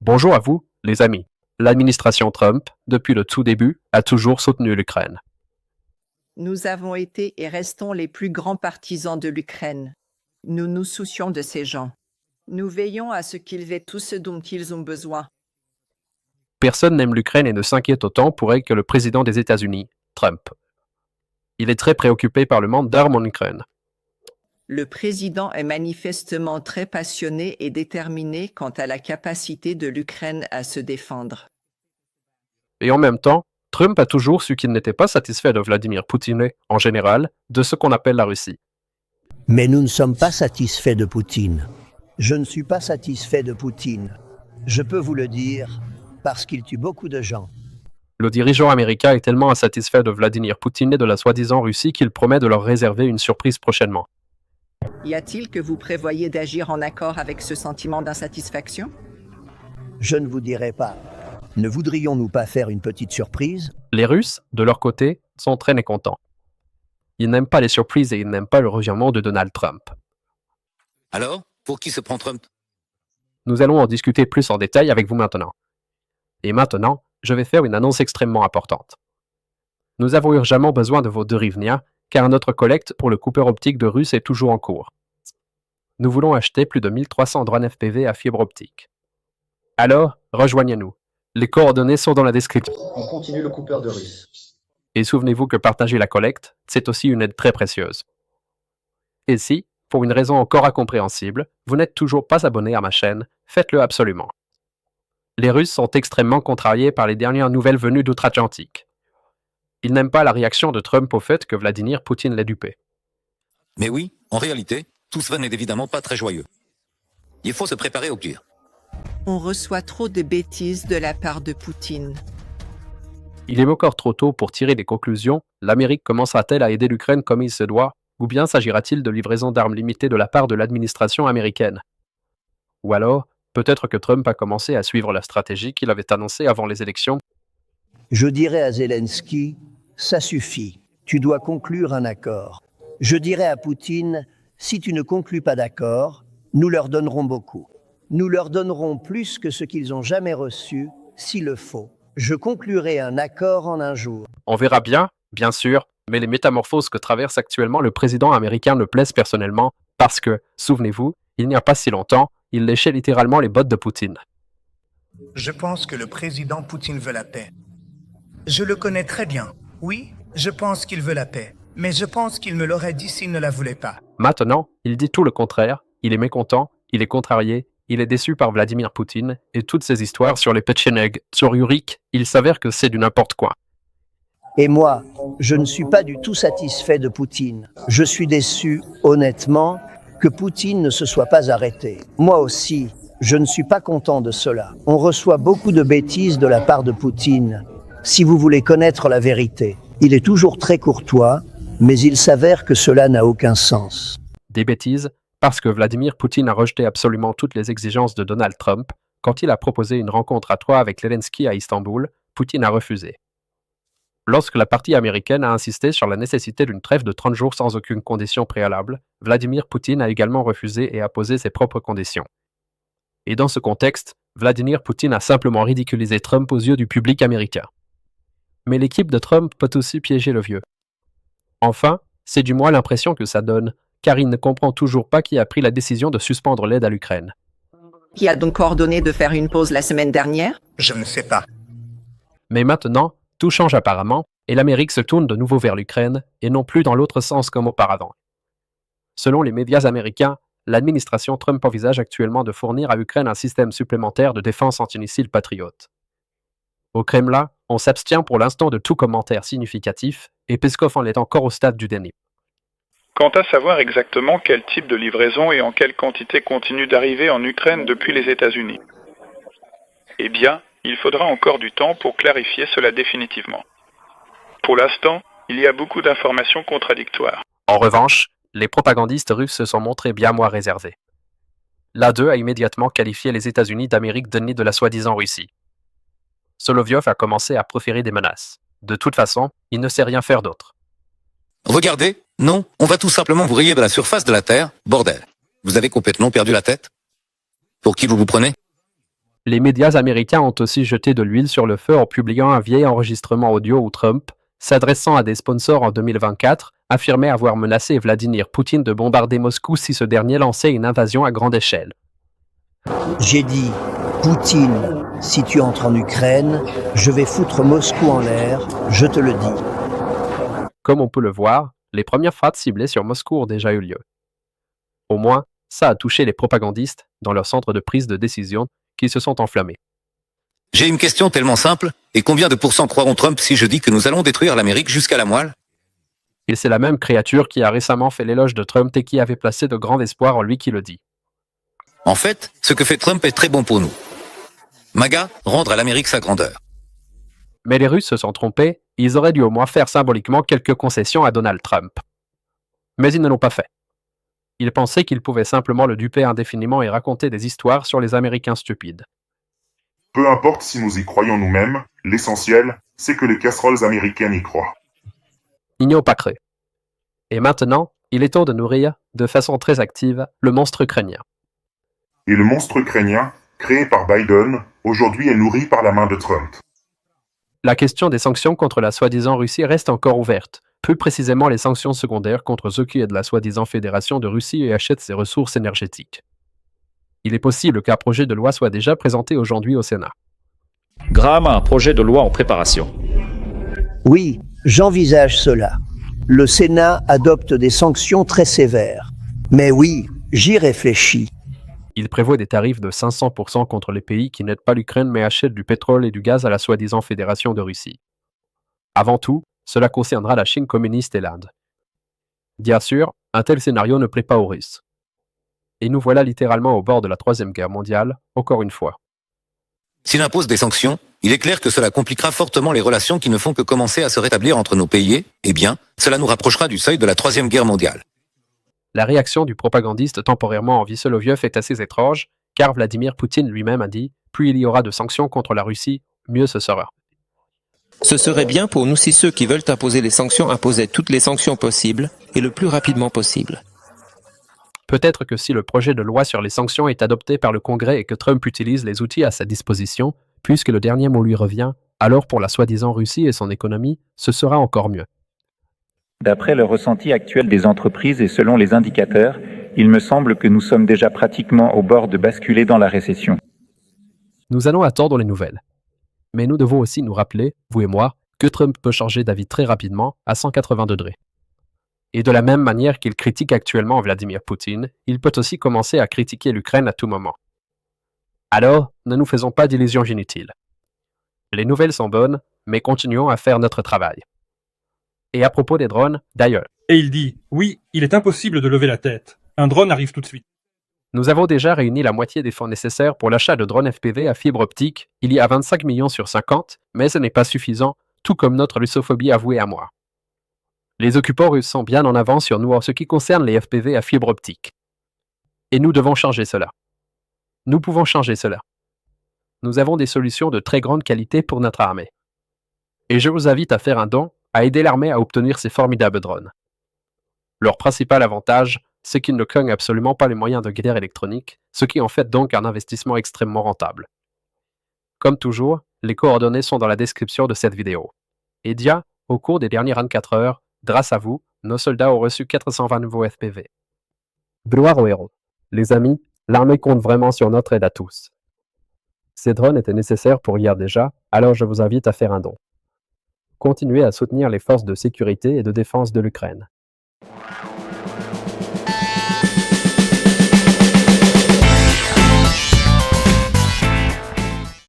Bonjour à vous, les amis. L'administration Trump, depuis le tout début, a toujours soutenu l'Ukraine. Nous avons été et restons les plus grands partisans de l'Ukraine. Nous nous soucions de ces gens. Nous veillons à ce qu'ils aient tout ce dont ils ont besoin. Personne n'aime l'Ukraine et ne s'inquiète autant pour elle que le président des États-Unis, Trump. Il est très préoccupé par le manque d'armes en Ukraine. Le président est manifestement très passionné et déterminé quant à la capacité de l'Ukraine à se défendre. Et en même temps, Trump a toujours su qu'il n'était pas satisfait de Vladimir Poutine et, en général, de ce qu'on appelle la Russie. Mais nous ne sommes pas satisfaits de Poutine. Je ne suis pas satisfait de Poutine. Je peux vous le dire, parce qu'il tue beaucoup de gens. Le dirigeant américain est tellement insatisfait de Vladimir Poutine et de la soi-disant Russie qu'il promet de leur réserver une surprise prochainement. Y a-t-il que vous prévoyez d'agir en accord avec ce sentiment d'insatisfaction? Je ne vous dirai pas. Ne voudrions-nous pas faire une petite surprise? Les Russes, de leur côté, sont très mécontents. Ils n'aiment pas les surprises et ils n'aiment pas le revirement de Donald Trump. Alors, pour qui se prend Trump? Nous allons en discuter plus en détail avec vous maintenant. Et maintenant, je vais faire une annonce extrêmement importante. Nous avons urgemment besoin de vos 2 Rivnia, car notre collecte pour le coupeur optique de Russe est toujours en cours. Nous voulons acheter plus de 1300 drones FPV à fibre optique. Alors, rejoignez-nous. Les coordonnées sont dans la description. On continue le coupeur de russe. Et souvenez-vous que partager la collecte, c'est aussi une aide très précieuse. Et si, pour une raison encore incompréhensible, vous n'êtes toujours pas abonné à ma chaîne, faites-le absolument. Les Russes sont extrêmement contrariés par les dernières nouvelles venues d'outre-Atlantique. Ils n'aiment pas la réaction de Trump au fait que Vladimir Poutine l'ait dupé. Mais oui, en réalité, tout cela n'est évidemment pas très joyeux. Il faut se préparer au pire. On reçoit trop de bêtises de la part de Poutine. Il est encore trop tôt pour tirer des conclusions. L'Amérique commencera-t-elle à aider l'Ukraine comme il se doit, ou bien s'agira-t-il de livraison d'armes limitées de la part de l'administration américaine? Ou alors, peut-être que Trump a commencé à suivre la stratégie qu'il avait annoncée avant les élections. Je dirais à Zelensky, ça suffit, tu dois conclure un accord. Je dirais à Poutine, si tu ne conclus pas d'accord, nous leur donnerons beaucoup. Nous leur donnerons plus que ce qu'ils ont jamais reçu, s'il le faut. Je conclurai un accord en un jour. On verra bien sûr, mais les métamorphoses que traverse actuellement le président américain me plaisent personnellement, parce que, souvenez-vous, il n'y a pas si longtemps, il léchait littéralement les bottes de Poutine. Je pense que le président Poutine veut la paix. Je le connais très bien. Oui, je pense qu'il veut la paix. Mais je pense qu'il me l'aurait dit s'il ne la voulait pas. Maintenant, il dit tout le contraire, il est mécontent, il est contrarié, il est déçu par Vladimir Poutine, et toutes ces histoires sur les Petcheneg, sur Yurik, il s'avère que c'est du n'importe quoi. Et moi, je ne suis pas du tout satisfait de Poutine. Je suis déçu, honnêtement, que Poutine ne se soit pas arrêté. Moi aussi, je ne suis pas content de cela. On reçoit beaucoup de bêtises de la part de Poutine. Si vous voulez connaître la vérité, il est toujours très courtois, mais il s'avère que cela n'a aucun sens. Des bêtises, parce que Vladimir Poutine a rejeté absolument toutes les exigences de Donald Trump. Quand il a proposé une rencontre à 3 avec Zelensky à Istanbul, Poutine a refusé. Lorsque la partie américaine a insisté sur la nécessité d'une trêve de 30 jours sans aucune condition préalable, Vladimir Poutine a également refusé et a posé ses propres conditions. Et dans ce contexte, Vladimir Poutine a simplement ridiculisé Trump aux yeux du public américain. Mais l'équipe de Trump peut aussi piéger le vieux. Enfin, c'est du moins l'impression que ça donne, car il ne comprend toujours pas qui a pris la décision de suspendre l'aide à l'Ukraine. Qui a donc ordonné de faire une pause la semaine dernière? Je ne sais pas. Mais maintenant, tout change apparemment, et l'Amérique se tourne de nouveau vers l'Ukraine, et non plus dans l'autre sens comme auparavant. Selon les médias américains, l'administration Trump envisage actuellement de fournir à l'Ukraine un système supplémentaire de défense antimissile Patriot. Au Kremlin, on s'abstient pour l'instant de tout commentaire significatif, et Peskov en est encore au stade du déni. Quant à savoir exactement quel type de livraison et en quelle quantité continue d'arriver en Ukraine depuis les États-Unis, eh bien, il faudra encore du temps pour clarifier cela définitivement. Pour l'instant, il y a beaucoup d'informations contradictoires. En revanche, les propagandistes russes se sont montrés bien moins réservés. L'un d'eux a immédiatement qualifié les États-Unis d'Amérique d'ennemis de la soi-disant Russie. Solovyov a commencé à proférer des menaces. De toute façon, il ne sait rien faire d'autre. Regardez, non, on va tout simplement vous rayer de la surface de la Terre, bordel. Vous avez complètement perdu la tête? Pour qui vous vous prenez? Les médias américains ont aussi jeté de l'huile sur le feu en publiant un vieil enregistrement audio où Trump, s'adressant à des sponsors en 2024, affirmait avoir menacé Vladimir Poutine de bombarder Moscou si ce dernier lançait une invasion à grande échelle. J'ai dit, Poutine, si tu entres en Ukraine, je vais foutre Moscou en l'air, je te le dis. Comme on peut le voir, les premières frappes ciblées sur Moscou ont déjà eu lieu. Au moins, ça a touché les propagandistes dans leur centre de prise de décision qui se sont enflammés. J'ai une question tellement simple, et combien de pourcents croiront Trump si je dis que nous allons détruire l'Amérique jusqu'à la moelle? Et c'est la même créature qui a récemment fait l'éloge de Trump et qui avait placé de grands espoirs en lui qui le dit. En fait, ce que fait Trump est très bon pour nous. MAGA, rendre à l'Amérique sa grandeur. Mais les Russes se sont trompés, ils auraient dû au moins faire symboliquement quelques concessions à Donald Trump. Mais ils ne l'ont pas fait. Ils pensaient qu'ils pouvaient simplement le duper indéfiniment et raconter des histoires sur les Américains stupides. Peu importe si nous y croyons nous-mêmes, l'essentiel, c'est que les casseroles américaines y croient. Ils n'y ont pas cru. Et maintenant, il est temps de nourrir, de façon très active, le monstre ukrainien. Et le monstre ukrainien, créé par Biden, aujourd'hui est nourri par la main de Trump. La question des sanctions contre la soi-disant Russie reste encore ouverte, plus précisément les sanctions secondaires contre ceux qui aident la soi-disant Fédération de Russie et achètent ses ressources énergétiques. Il est possible qu'un projet de loi soit déjà présenté aujourd'hui au Sénat. Graham a un projet de loi en préparation. Oui, j'envisage cela. Le Sénat adopte des sanctions très sévères. Mais oui, j'y réfléchis. Il prévoit des tarifs de 500% contre les pays qui n'aident pas l'Ukraine mais achètent du pétrole et du gaz à la soi-disant Fédération de Russie. Avant tout, cela concernera la Chine communiste et l'Inde. Bien sûr, un tel scénario ne plaît pas aux Russes. Et nous voilà littéralement au bord de la Troisième Guerre mondiale, encore une fois. S'il impose des sanctions, il est clair que cela compliquera fortement les relations qui ne font que commencer à se rétablir entre nos pays et, eh bien, cela nous rapprochera du seuil de la Troisième Guerre mondiale. La réaction du propagandiste temporairement envie Soloviev est assez étrange, car Vladimir Poutine lui-même a dit « Plus il y aura de sanctions contre la Russie, mieux ce sera ». Ce serait bien pour nous si ceux qui veulent imposer les sanctions imposaient toutes les sanctions possibles et le plus rapidement possible. Peut-être que si le projet de loi sur les sanctions est adopté par le Congrès et que Trump utilise les outils à sa disposition, puisque le dernier mot lui revient, alors pour la soi-disant Russie et son économie, ce sera encore mieux. D'après le ressenti actuel des entreprises et selon les indicateurs, il me semble que nous sommes déjà pratiquement au bord de basculer dans la récession. Nous allons attendre les nouvelles. Mais nous devons aussi nous rappeler, vous et moi, que Trump peut changer d'avis très rapidement à 180 degrés. Et de la même manière qu'il critique actuellement Vladimir Poutine, il peut aussi commencer à critiquer l'Ukraine à tout moment. Alors, ne nous faisons pas d'illusions inutiles. Les nouvelles sont bonnes, mais continuons à faire notre travail. Et à propos des drones, d'ailleurs. Et il dit, oui, il est impossible de lever la tête. Un drone arrive tout de suite. Nous avons déjà réuni la moitié des fonds nécessaires pour l'achat de drones FPV à fibre optique, il y a 25 millions sur 50, mais ce n'est pas suffisant, tout comme notre russophobie avouée à moi. Les occupants russes sont bien en avance sur nous en ce qui concerne les FPV à fibre optique. Et nous devons changer cela. Nous pouvons changer cela. Nous avons des solutions de très grande qualité pour notre armée. Et je vous invite à faire un don, à aider l'armée à obtenir ces formidables drones. Leur principal avantage, c'est qu'ils ne cognent absolument pas les moyens de guerre électronique, ce qui en fait donc un investissement extrêmement rentable. Comme toujours, les coordonnées sont dans la description de cette vidéo. Et dia, au cours des dernières 24 heures, grâce à vous, nos soldats ont reçu 420 nouveaux FPV. Gloire aux héros. Les amis, l'armée compte vraiment sur notre aide à tous. Ces drones étaient nécessaires pour hier déjà, alors je vous invite à faire un don. Continuez à soutenir les forces de sécurité et de défense de l'Ukraine.